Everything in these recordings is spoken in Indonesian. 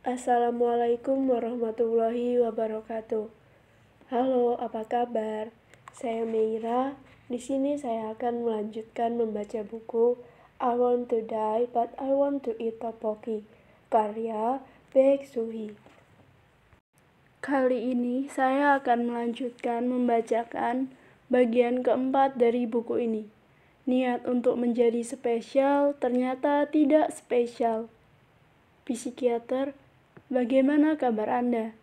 Assalamualaikum warahmatullahi wabarakatuh. Halo, apa kabar? Saya Meira. Di sini saya akan melanjutkan membaca buku I Want to Die But I Want to Eat Tteokbokki karya Baek Suhee. Kali ini saya akan melanjutkan membacakan bagian keempat dari buku ini. Niat untuk menjadi spesial ternyata tidak spesial. Psikiater, bagaimana kabar Anda?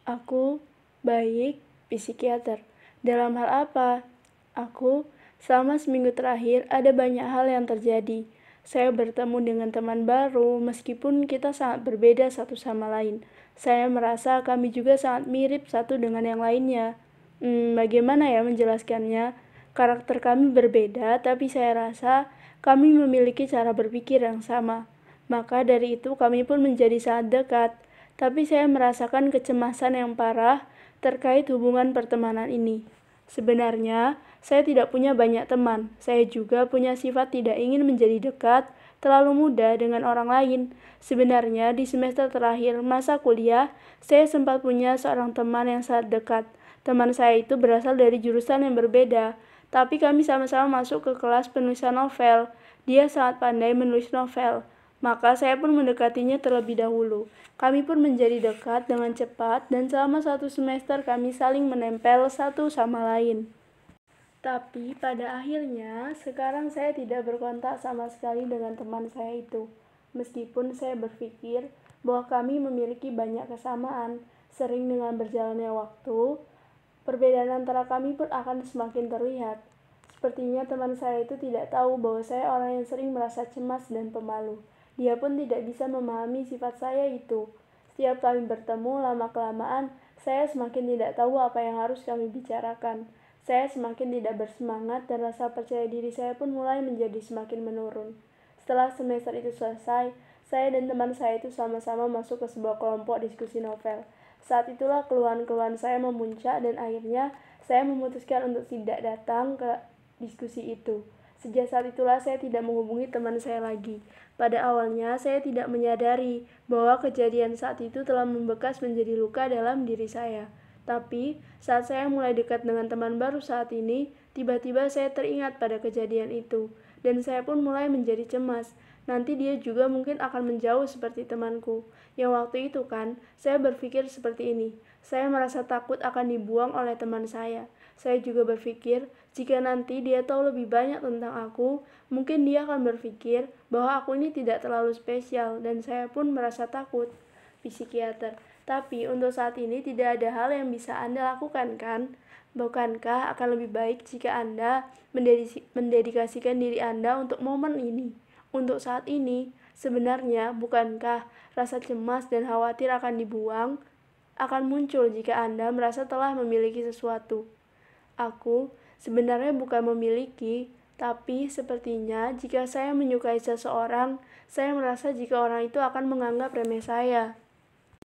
Aku baik, psikiater. Dalam hal apa? Aku, selama seminggu terakhir ada banyak hal yang terjadi. Saya bertemu dengan teman baru, meskipun kita sangat berbeda satu sama lain. Saya merasa kami juga sangat mirip satu dengan yang lainnya. Bagaimana ya menjelaskannya? Karakter kami berbeda, tapi saya rasa kami memiliki cara berpikir yang sama. Maka dari itu kami pun menjadi sangat dekat. Tapi saya merasakan kecemasan yang parah terkait hubungan pertemanan ini. Sebenarnya, saya tidak punya banyak teman. Saya juga punya sifat tidak ingin menjadi dekat terlalu mudah dengan orang lain. Sebenarnya, di semester terakhir masa kuliah, saya sempat punya seorang teman yang sangat dekat. Teman saya itu berasal dari jurusan yang berbeda, tapi kami sama-sama masuk ke kelas penulisan novel. Dia sangat pandai menulis novel. Maka saya pun mendekatinya terlebih dahulu. Kami pun menjadi dekat dengan cepat dan selama 1 semester kami saling menempel satu sama lain. Tapi pada akhirnya, sekarang saya tidak berkontak sama sekali dengan teman saya itu. Meskipun saya berpikir bahwa kami memiliki banyak kesamaan, sering dengan berjalannya waktu, perbedaan antara kami pun akan semakin terlihat. Sepertinya teman saya itu tidak tahu bahwa saya orang yang sering merasa cemas dan pemalu. Dia pun tidak bisa memahami sifat saya itu. Setiap kami bertemu, lama-kelamaan, saya semakin tidak tahu apa yang harus kami bicarakan. Saya semakin tidak bersemangat dan rasa percaya diri saya pun mulai menjadi semakin menurun. Setelah semester itu selesai, saya dan teman saya itu sama-sama masuk ke sebuah kelompok diskusi novel. Saat itulah keluhan-keluhan saya memuncak dan akhirnya saya memutuskan untuk tidak datang ke diskusi itu. Sejak saat itulah saya tidak menghubungi teman saya lagi. Pada awalnya saya tidak menyadari bahwa kejadian saat itu telah membekas menjadi luka dalam diri saya. Tapi saat saya mulai dekat dengan teman baru saat ini, tiba-tiba saya teringat pada kejadian itu. Dan saya pun mulai menjadi cemas. Nanti dia juga mungkin akan menjauh seperti temanku. Yang waktu itu kan, saya berpikir seperti ini. Saya merasa takut akan dibuang oleh teman saya. Saya juga berpikir, jika nanti dia tahu lebih banyak tentang aku, mungkin dia akan berpikir bahwa aku ini tidak terlalu spesial dan saya pun merasa takut. Psikiater, tapi untuk saat ini tidak ada hal yang bisa Anda lakukan kan? Bukankah akan lebih baik jika Anda mendedikasikan diri Anda untuk momen ini? Untuk saat ini, sebenarnya bukankah rasa cemas dan khawatir akan dibuang akan muncul jika Anda merasa telah memiliki sesuatu? Aku sebenarnya bukan memiliki, tapi sepertinya jika saya menyukai seseorang, saya merasa jika orang itu akan menganggap remeh saya.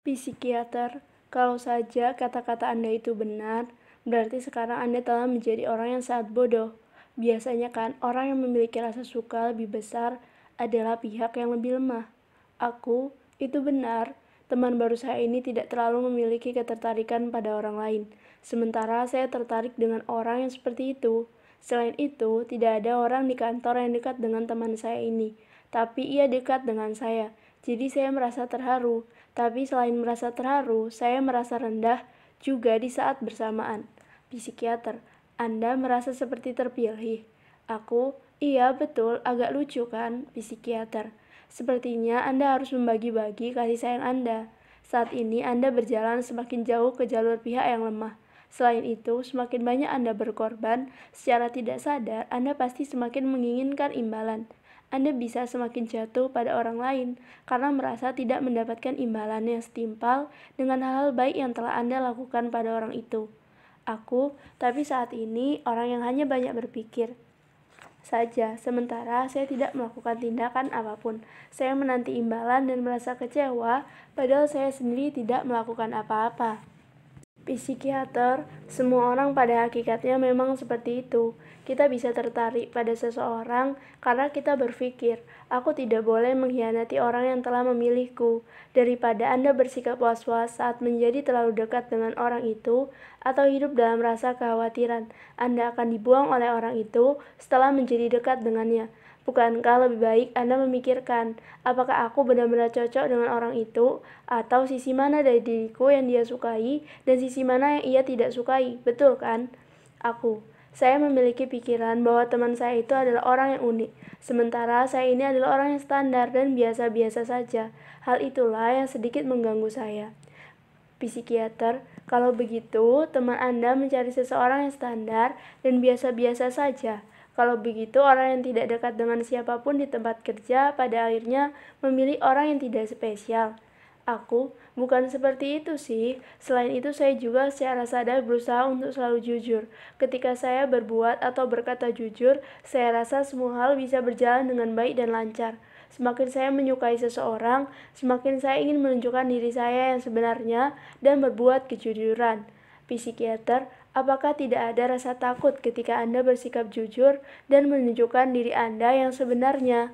Psikiater, kalau saja kata-kata Anda itu benar, berarti sekarang Anda telah menjadi orang yang sangat bodoh. Biasanya kan orang yang memiliki rasa suka lebih besar adalah pihak yang lebih lemah. Aku, itu benar. Teman baru saya ini tidak terlalu memiliki ketertarikan pada orang lain. Sementara saya tertarik dengan orang yang seperti itu. Selain itu, tidak ada orang di kantor yang dekat dengan teman saya ini. Tapi ia dekat dengan saya. Jadi saya merasa terharu. Tapi selain merasa terharu, saya merasa rendah juga di saat bersamaan. Psikiater, Anda merasa seperti terpilih. Aku, iya betul, agak lucu kan, psikiater. Sepertinya Anda harus membagi-bagi kasih sayang Anda. Saat ini Anda berjalan semakin jauh ke jalur pihak yang lemah. Selain itu, semakin banyak Anda berkorban, secara tidak sadar Anda pasti semakin menginginkan imbalan. Anda bisa semakin jatuh pada orang lain karena merasa tidak mendapatkan imbalan yang setimpal dengan hal-hal baik yang telah Anda lakukan pada orang itu. Aku, tapi saat ini orang yang hanya banyak berpikir saja, sementara saya tidak melakukan tindakan apapun. Saya menanti imbalan dan merasa kecewa, padahal saya sendiri tidak melakukan apa-apa. Psikiater, semua orang pada hakikatnya memang seperti itu. Kita bisa tertarik pada seseorang karena kita berpikir, aku tidak boleh mengkhianati orang yang telah memilihku. Daripada Anda bersikap was-was saat menjadi terlalu dekat dengan orang itu, atau hidup dalam rasa kekhawatiran Anda akan dibuang oleh orang itu setelah menjadi dekat dengannya. Bukankah lebih baik Anda memikirkan, apakah aku benar-benar cocok dengan orang itu, atau sisi mana dari diriku yang dia sukai, dan sisi mana yang ia tidak sukai, betul kan? Saya memiliki pikiran bahwa teman saya itu adalah orang yang unik, sementara saya ini adalah orang yang standar dan biasa-biasa saja. Hal itulah yang sedikit mengganggu saya. Psikiater, kalau begitu, teman Anda mencari seseorang yang standar dan biasa-biasa saja. Kalau begitu, orang yang tidak dekat dengan siapapun di tempat kerja pada akhirnya memilih orang yang tidak spesial. Bukan seperti itu sih. Selain itu, saya juga secara sadar berusaha untuk selalu jujur. Ketika saya berbuat atau berkata jujur, saya rasa semua hal bisa berjalan dengan baik dan lancar. Semakin saya menyukai seseorang, semakin saya ingin menunjukkan diri saya yang sebenarnya dan berbuat kejujuran. Psikiater, apakah tidak ada rasa takut ketika Anda bersikap jujur dan menunjukkan diri Anda yang sebenarnya?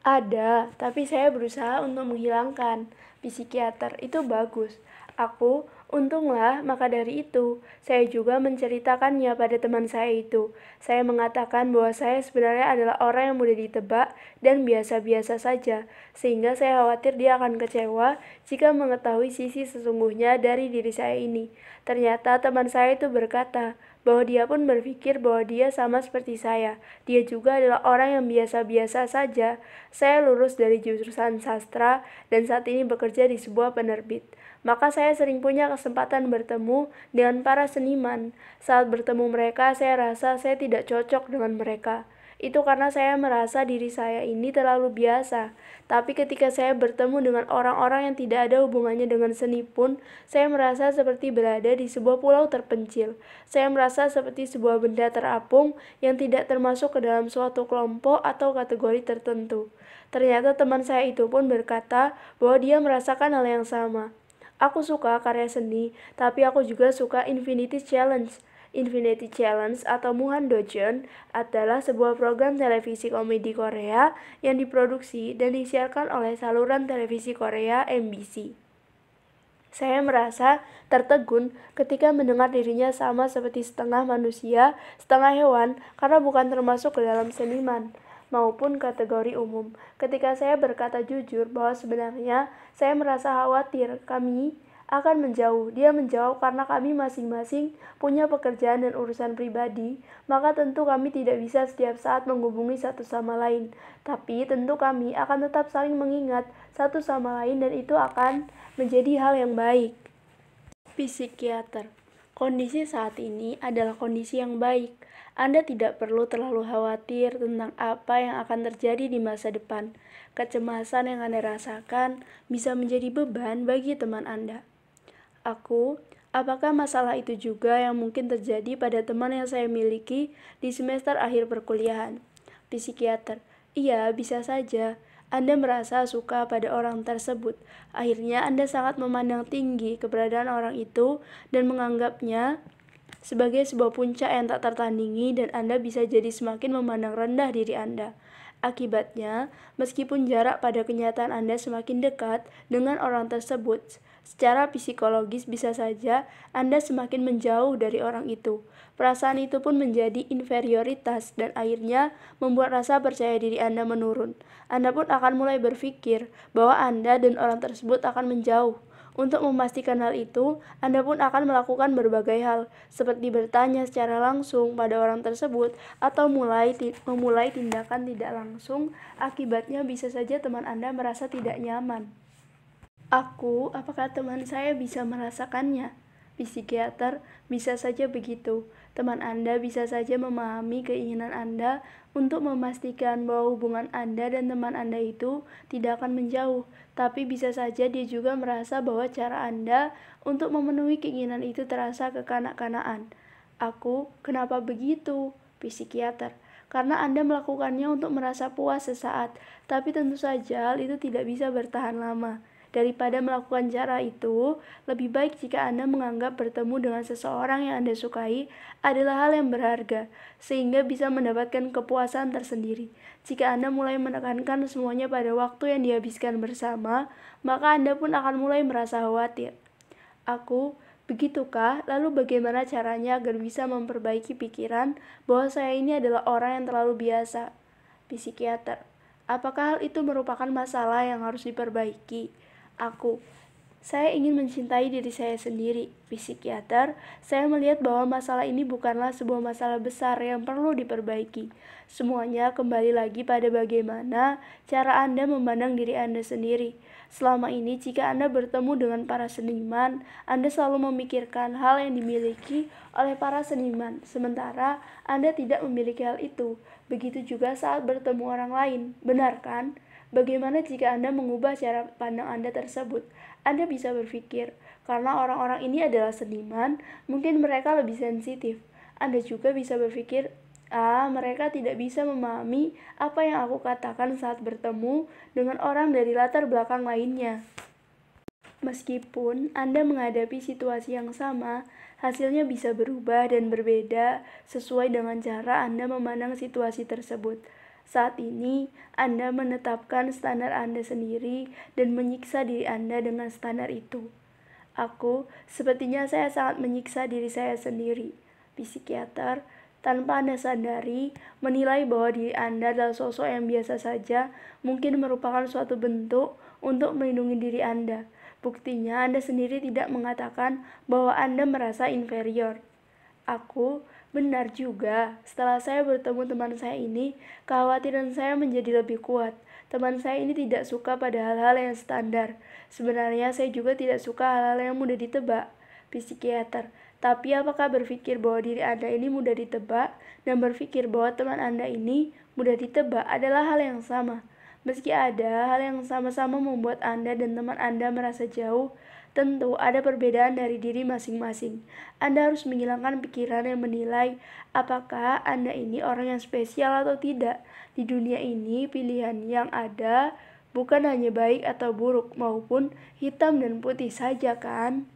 Ada, tapi saya berusaha untuk menghilangkan. Psikiater, itu bagus. Untunglah, maka dari itu, saya juga menceritakannya pada teman saya itu. Saya mengatakan bahwa saya sebenarnya adalah orang yang mudah ditebak dan biasa-biasa saja, sehingga saya khawatir dia akan kecewa jika mengetahui sisi sesungguhnya dari diri saya ini. Ternyata teman saya itu berkata bahwa dia pun berpikir bahwa dia sama seperti saya. Dia juga adalah orang yang biasa-biasa saja. Saya lulus dari jurusan sastra dan saat ini bekerja di sebuah penerbit. Maka saya sering punya kesempatan bertemu dengan para seniman. Saat bertemu mereka, saya rasa saya tidak cocok dengan mereka. Itu karena saya merasa diri saya ini terlalu biasa. Tapi ketika saya bertemu dengan orang-orang yang tidak ada hubungannya dengan seni pun, saya merasa seperti berada di sebuah pulau terpencil. Saya merasa seperti sebuah benda terapung yang tidak termasuk ke dalam suatu kelompok atau kategori tertentu. Ternyata teman saya itu pun berkata bahwa dia merasakan hal yang sama. Aku suka karya seni, tapi aku juga suka Infinity Challenge. Infinity Challenge atau Muhan Dojeon adalah sebuah program televisi komedi Korea yang diproduksi dan disiarkan oleh saluran televisi Korea MBC. Saya merasa tertegun ketika mendengar dirinya sama seperti setengah manusia, setengah hewan, karena bukan termasuk ke dalam seniman maupun kategori umum. Ketika saya berkata jujur bahwa sebenarnya saya merasa khawatir kami akan menjauh, dia menjawab karena kami masing-masing punya pekerjaan dan urusan pribadi, maka tentu kami tidak bisa setiap saat menghubungi satu sama lain. Tapi tentu kami akan tetap saling mengingat satu sama lain dan itu akan menjadi hal yang baik. Psikiater, kondisi saat ini adalah kondisi yang baik. Anda tidak perlu terlalu khawatir tentang apa yang akan terjadi di masa depan. Kecemasan yang Anda rasakan bisa menjadi beban bagi teman Anda. Apakah masalah itu juga yang mungkin terjadi pada teman yang saya miliki di semester akhir perkuliahan? Psikiater, iya, bisa saja. Anda merasa suka pada orang tersebut. Akhirnya Anda sangat memandang tinggi keberadaan orang itu dan menganggapnya sebagai sebuah puncak yang tak tertandingi dan Anda bisa jadi semakin memandang rendah diri Anda. Akibatnya, meskipun jarak pada kenyataan Anda semakin dekat dengan orang tersebut, secara psikologis bisa saja Anda semakin menjauh dari orang itu. Perasaan itu pun menjadi inferioritas dan akhirnya membuat rasa percaya diri Anda menurun. Anda pun akan mulai berpikir bahwa Anda dan orang tersebut akan menjauh. Untuk memastikan hal itu, Anda pun akan melakukan berbagai hal, seperti bertanya secara langsung pada orang tersebut atau memulai tindakan tidak langsung. Akibatnya bisa saja teman Anda merasa tidak nyaman. Apakah teman saya bisa merasakannya? Psikiater, bisa saja begitu. Teman Anda bisa saja memahami keinginan Anda untuk memastikan bahwa hubungan Anda dan teman Anda itu tidak akan menjauh, tapi bisa saja dia juga merasa bahwa cara Anda untuk memenuhi keinginan itu terasa kekanak-kanakan. Kenapa begitu? Psikiater, karena Anda melakukannya untuk merasa puas sesaat, tapi tentu saja hal itu tidak bisa bertahan lama. Daripada melakukan cara itu, lebih baik jika Anda menganggap bertemu dengan seseorang yang Anda sukai adalah hal yang berharga, sehingga bisa mendapatkan kepuasan tersendiri. Jika Anda mulai menekankan semuanya pada waktu yang dihabiskan bersama, maka Anda pun akan mulai merasa khawatir. Aku, begitukah? Lalu bagaimana caranya agar bisa memperbaiki pikiran bahwa saya ini adalah orang yang terlalu biasa? Psikiater. Apakah hal itu merupakan masalah yang harus diperbaiki? Aku. Saya ingin mencintai diri saya sendiri. Psikiater. Saya melihat bahwa masalah ini bukanlah sebuah masalah besar yang perlu diperbaiki. Semuanya kembali lagi pada bagaimana cara Anda memandang diri Anda sendiri. Selama ini jika Anda bertemu dengan para seniman, Anda selalu memikirkan hal yang dimiliki oleh para seniman, sementara Anda tidak memiliki hal itu. Begitu juga saat bertemu orang lain, benar kan? Bagaimana jika Anda mengubah cara pandang Anda tersebut? Anda bisa berpikir, karena orang-orang ini adalah seniman, mungkin mereka lebih sensitif. Anda juga bisa berpikir, mereka tidak bisa memahami apa yang aku katakan saat bertemu dengan orang dari latar belakang lainnya. Meskipun Anda menghadapi situasi yang sama, hasilnya bisa berubah dan berbeda sesuai dengan cara Anda memandang situasi tersebut. Saat ini, Anda menetapkan standar Anda sendiri dan menyiksa diri Anda dengan standar itu. Aku, sepertinya saya sangat menyiksa diri saya sendiri. Psikiater, tanpa Anda sadari, menilai bahwa diri Anda adalah sosok yang biasa saja mungkin merupakan suatu bentuk untuk melindungi diri Anda. Buktinya Anda sendiri tidak mengatakan bahwa Anda merasa inferior. Aku, benar juga. Setelah saya bertemu teman saya ini, kekhawatiran saya menjadi lebih kuat. Teman saya ini tidak suka pada hal-hal yang standar. Sebenarnya saya juga tidak suka hal-hal yang mudah ditebak. Psikiater. Tapi apakah berpikir bahwa diri Anda ini mudah ditebak dan berpikir bahwa teman Anda ini mudah ditebak adalah hal yang sama? Meski ada hal yang sama-sama membuat Anda dan teman Anda merasa jauh, tentu ada perbedaan dari diri masing-masing. Anda harus menghilangkan pikiran yang menilai apakah Anda ini orang yang spesial atau tidak. Di dunia ini, pilihan yang ada bukan hanya baik atau buruk, maupun hitam dan putih saja kan?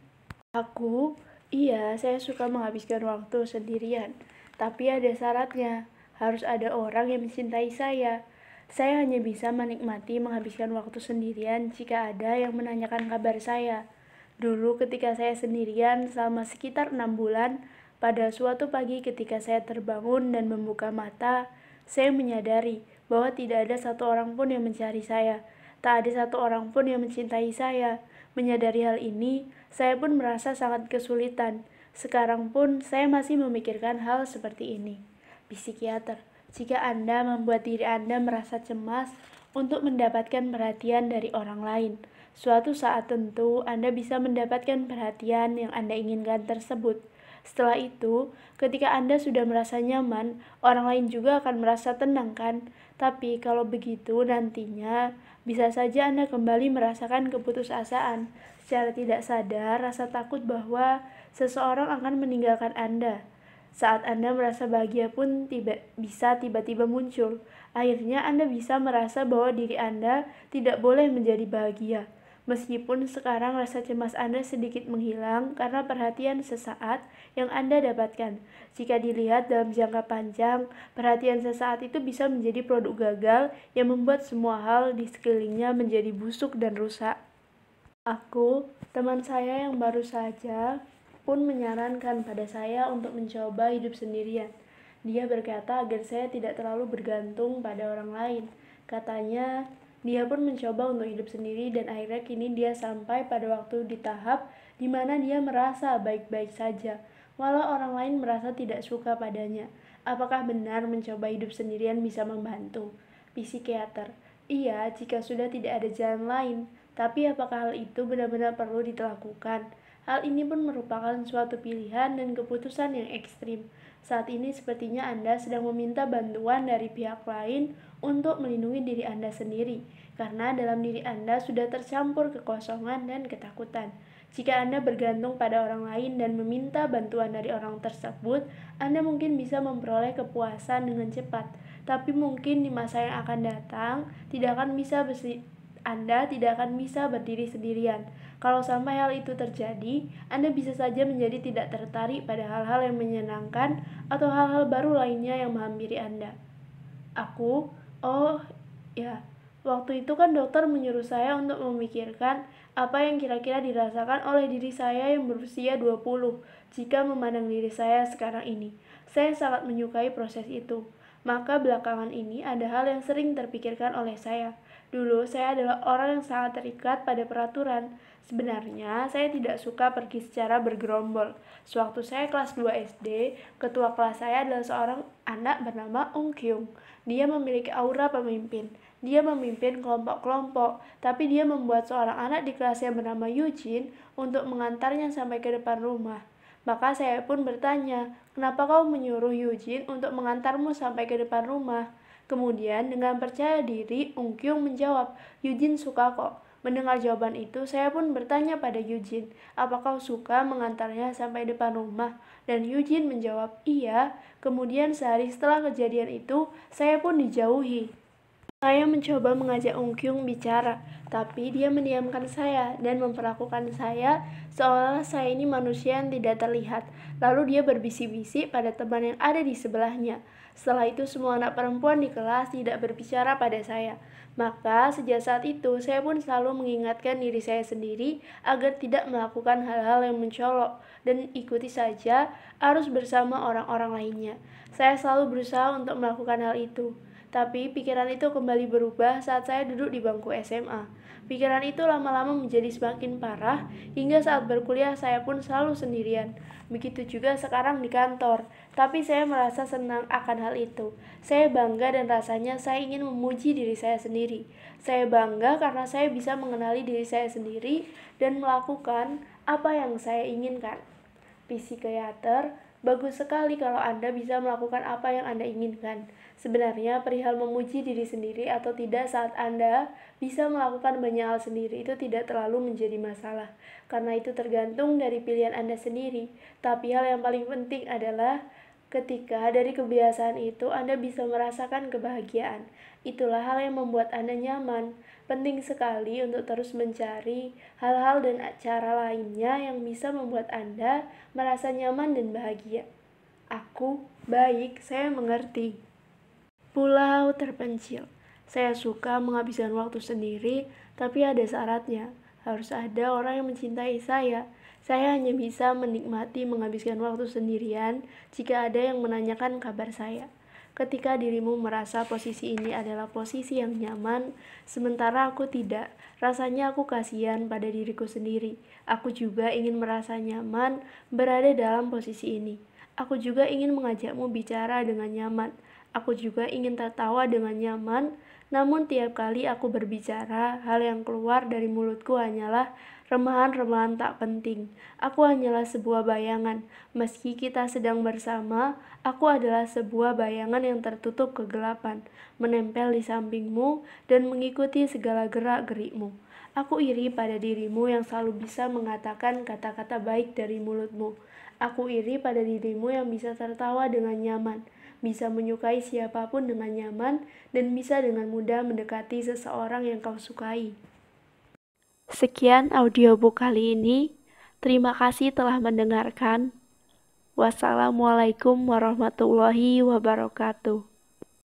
Aku, iya, saya suka menghabiskan waktu sendirian. Tapi ada syaratnya, harus ada orang yang mencintai saya. Saya hanya bisa menikmati menghabiskan waktu sendirian jika ada yang menanyakan kabar saya. Dulu ketika saya sendirian selama sekitar 6 bulan, pada suatu pagi ketika saya terbangun dan membuka mata, saya menyadari bahwa tidak ada satu orang pun yang mencari saya. Tak ada satu orang pun yang mencintai saya. Menyadari hal ini, saya pun merasa sangat kesulitan. Sekarang pun saya masih memikirkan hal seperti ini. Psikiater, jika Anda membuat diri Anda merasa cemas untuk mendapatkan perhatian dari orang lain, suatu saat tentu Anda bisa mendapatkan perhatian yang Anda inginkan tersebut. Setelah itu, ketika Anda sudah merasa nyaman, orang lain juga akan merasa tenang kan? Tapi kalau begitu nantinya, bisa saja Anda kembali merasakan keputusasaan. Secara tidak sadar, rasa takut bahwa seseorang akan meninggalkan Anda. Saat Anda merasa bahagia pun bisa tiba-tiba muncul. Akhirnya Anda bisa merasa bahwa diri Anda tidak boleh menjadi bahagia. Meskipun sekarang rasa cemas Anda sedikit menghilang karena perhatian sesaat yang Anda dapatkan. Jika dilihat dalam jangka panjang, perhatian sesaat itu bisa menjadi produk gagal yang membuat semua hal di sekelilingnya menjadi busuk dan rusak. Aku, teman saya yang baru saja, pun menyarankan pada saya untuk mencoba hidup sendirian. Dia berkata agar saya tidak terlalu bergantung pada orang lain. Katanya, dia pun mencoba untuk hidup sendiri dan akhirnya kini dia sampai pada waktu di tahap di mana dia merasa baik-baik saja, walau orang lain merasa tidak suka padanya. Apakah benar mencoba hidup sendirian bisa membantu? Psikiater, iya jika sudah tidak ada jalan lain, tapi apakah hal itu benar-benar perlu dilakukan? Hal ini pun merupakan suatu pilihan dan keputusan yang ekstrim. Saat ini sepertinya Anda sedang meminta bantuan dari pihak lain untuk melindungi diri Anda sendiri, karena dalam diri Anda sudah tercampur kekosongan dan ketakutan. Jika Anda bergantung pada orang lain dan meminta bantuan dari orang tersebut, Anda mungkin bisa memperoleh kepuasan dengan cepat, tapi mungkin di masa yang akan datang tidak akan bisa Anda tidak akan bisa berdiri sendirian. Kalau sampai hal itu terjadi, Anda bisa saja menjadi tidak tertarik pada hal-hal yang menyenangkan atau hal-hal baru lainnya yang menghampiri Anda. Waktu itu kan dokter menyuruh saya untuk memikirkan apa yang kira-kira dirasakan oleh diri saya yang berusia 20 jika memandang diri saya sekarang ini. Saya sangat menyukai proses itu. Maka belakangan ini ada hal yang sering terpikirkan oleh saya. Dulu saya adalah orang yang sangat terikat pada peraturan. Sebenarnya saya tidak suka pergi secara bergerombol. Sewaktu saya kelas 2 SD, ketua kelas saya adalah seorang anak bernama Ung Kyung. Dia memiliki aura pemimpin. Dia memimpin kelompok-kelompok, tapi dia membuat seorang anak di kelasnya bernama Eugene untuk mengantarnya sampai ke depan rumah. Maka saya pun bertanya, kenapa kau menyuruh Eugene untuk mengantarmu sampai ke depan rumah? Kemudian dengan percaya diri, Ung Kyung menjawab, Eugene suka kok. Mendengar jawaban itu, saya pun bertanya pada Eugene, apa kau suka mengantarnya sampai depan rumah? Dan Eugene menjawab, iya. Kemudian sehari setelah kejadian itu, saya pun dijauhi. Saya mencoba mengajak Ung Kyung bicara, tapi dia mendiamkan saya dan memperlakukan saya seolah saya ini manusia yang tidak terlihat. Lalu dia berbisik-bisik pada teman yang ada di sebelahnya. Setelah itu semua anak perempuan di kelas tidak berbicara pada saya. Maka sejak saat itu saya pun selalu mengingatkan diri saya sendiri agar tidak melakukan hal-hal yang mencolok dan ikuti saja arus bersama orang-orang lainnya. Saya selalu berusaha untuk melakukan hal itu. Tapi pikiran itu kembali berubah saat saya duduk di bangku SMA. Pikiran itu lama-lama menjadi semakin parah, hingga saat berkuliah saya pun selalu sendirian. Begitu juga sekarang di kantor, tapi saya merasa senang akan hal itu. Saya bangga dan rasanya saya ingin memuji diri saya sendiri. Saya bangga karena saya bisa mengenali diri saya sendiri dan melakukan apa yang saya inginkan. Psikiater, bagus sekali kalau Anda bisa melakukan apa yang Anda inginkan. Sebenarnya perihal memuji diri sendiri atau tidak saat Anda bisa melakukan banyak hal sendiri itu tidak terlalu menjadi masalah. Karena itu tergantung dari pilihan Anda sendiri. Tapi hal yang paling penting adalah ketika dari kebiasaan itu Anda bisa merasakan kebahagiaan. Itulah hal yang membuat Anda nyaman. Penting sekali untuk terus mencari hal-hal dan cara lainnya yang bisa membuat Anda merasa nyaman dan bahagia. Aku, baik, saya mengerti. Pulau terpencil. Saya suka menghabiskan waktu sendiri, tapi ada syaratnya. Harus ada orang yang mencintai saya. Saya hanya bisa menikmati menghabiskan waktu sendirian jika ada yang menanyakan kabar saya. Ketika dirimu merasa posisi ini adalah posisi yang nyaman, sementara aku tidak, rasanya aku kasihan pada diriku sendiri. Aku juga ingin merasa nyaman berada dalam posisi ini. Aku juga ingin mengajakmu bicara dengan nyaman. Aku juga ingin tertawa dengan nyaman, namun tiap kali aku berbicara, hal yang keluar dari mulutku hanyalah remahan-remahan tak penting. Aku hanyalah sebuah bayangan. Meski kita sedang bersama, aku adalah sebuah bayangan yang tertutup kegelapan, menempel di sampingmu dan mengikuti segala gerak-gerikmu. Aku iri pada dirimu yang selalu bisa mengatakan kata-kata baik dari mulutmu. Aku iri pada dirimu yang bisa tertawa dengan nyaman, bisa menyukai siapapun dengan nyaman, dan bisa dengan mudah mendekati seseorang yang kau sukai. Sekian audiobook kali ini. Terima kasih telah mendengarkan. Wassalamualaikum warahmatullahi wabarakatuh.